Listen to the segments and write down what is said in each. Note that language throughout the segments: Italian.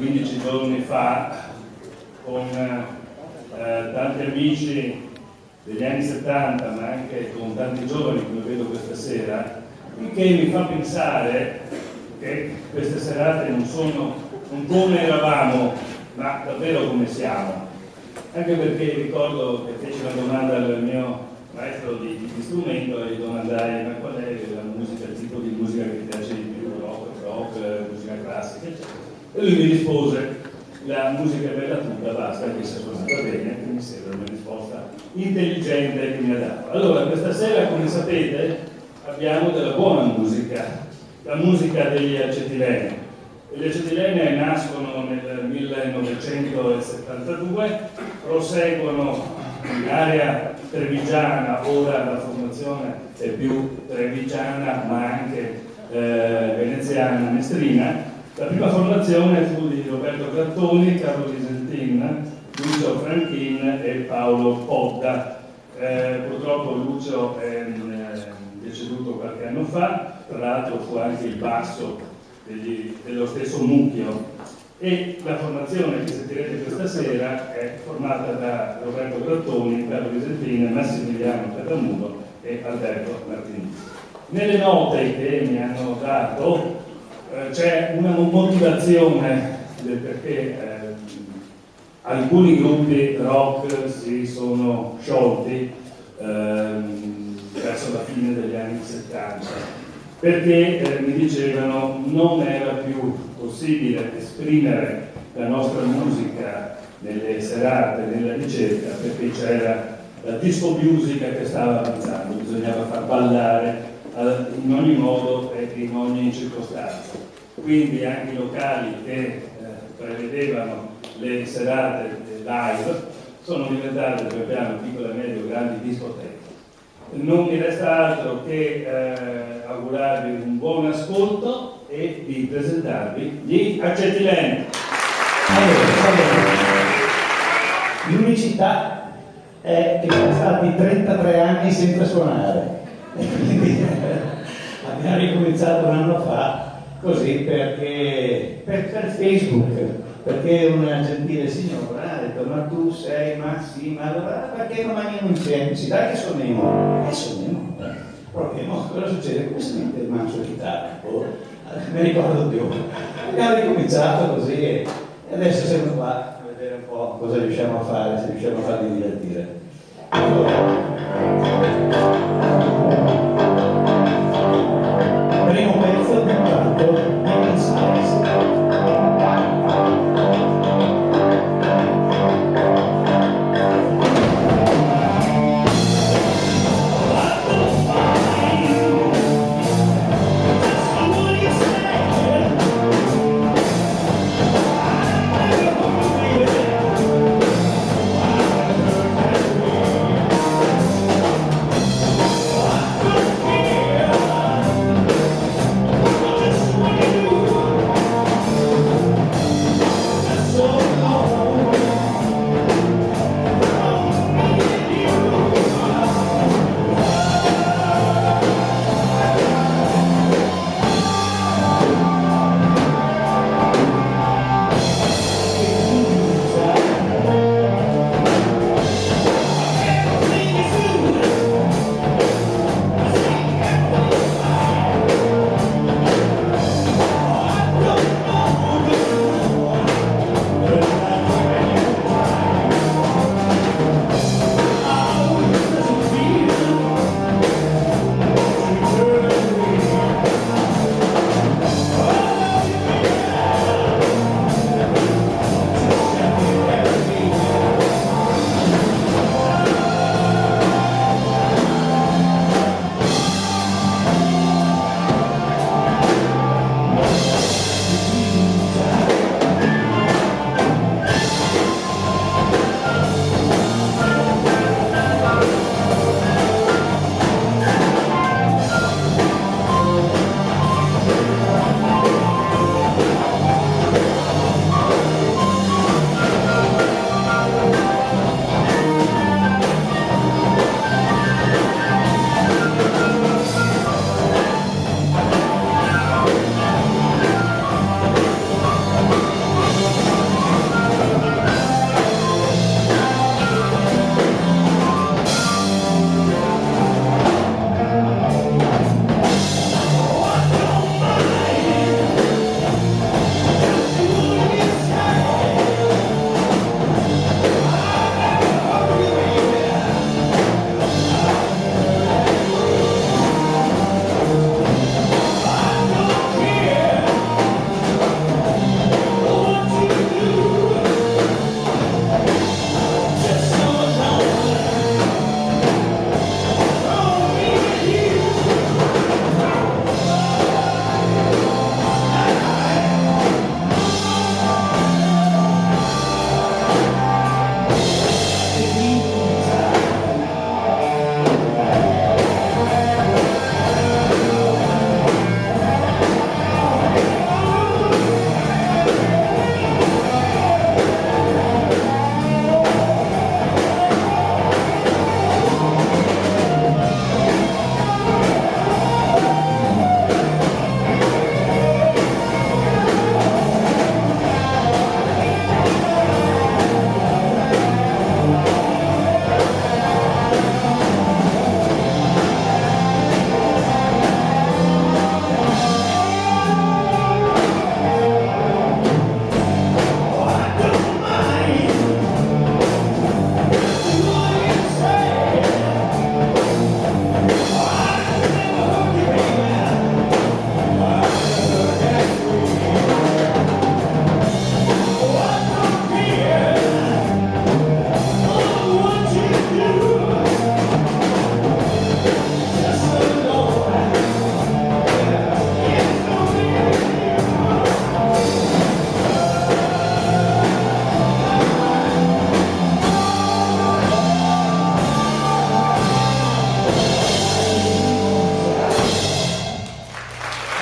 15 giorni fa con tanti amici degli anni 70, ma anche con tanti giovani come vedo questa sera, il che mi fa pensare che queste serate non sono un come eravamo, ma davvero come siamo. Anche perché ricordo che feci una domanda al mio maestro di strumento e gli domandai: ma qual è la musica, il tipo di musica che ti piace di più, rock, musica classica, eccetera. E lui mi rispose: la musica è bella tutta, basta che sia suonata bene. Mi sembra una risposta intelligente che mi ha dato. Allora, questa sera, come sapete, abbiamo della buona musica, la musica degli Acetilene. Gli Acetilene nascono nel 1972, proseguono in area trevigiana, ora la formazione è più trevigiana ma anche veneziana, mestrina. La prima formazione fu di Roberto Grattoni, Carlo Visentin, Lucio Franchin e Paolo Podda. Purtroppo Lucio è deceduto qualche anno fa, tra l'altro fu anche il basso dello stesso Mucchio. E la formazione che sentirete questa sera è formata da Roberto Grattoni, Carlo Visentin, Massimiliano Pedamulo e Alberto Martini. Nelle note che mi hanno dato c'è una motivazione del perché alcuni gruppi rock si sono sciolti verso la fine degli anni 70, perché mi dicevano non era più possibile esprimere la nostra musica nelle serate, nella ricerca, perché c'era la disco musica che stava avanzando, bisognava far ballare in ogni modo e in ogni circostanza. Quindi anche i locali che prevedevano le serate live sono diventate pian piano piccole, medio, grandi discoteche. Non mi resta altro che augurarvi un buon ascolto e di presentarvi gli Acetilene. L'unicità è che sono stati 33 anni senza suonare e quindi abbiamo ricominciato un anno fa così perché per Facebook, perché una gentile signora ha detto: ma tu sei, ma sì, ma allora perché non mangiamo insieme? Sì, dai che suoniamo. E suoniamo. Proviamo. Cosa succede? Come si mette il mancio di chitarra? Mi ricordo più. Abbiamo ricominciato così e adesso siamo qua a vedere un po' cosa riusciamo a fare, se riusciamo a farvi divertire. Primo pezzo di un canto di Size.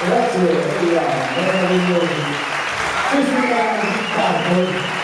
Grazie, meravigliosi. Questi erano i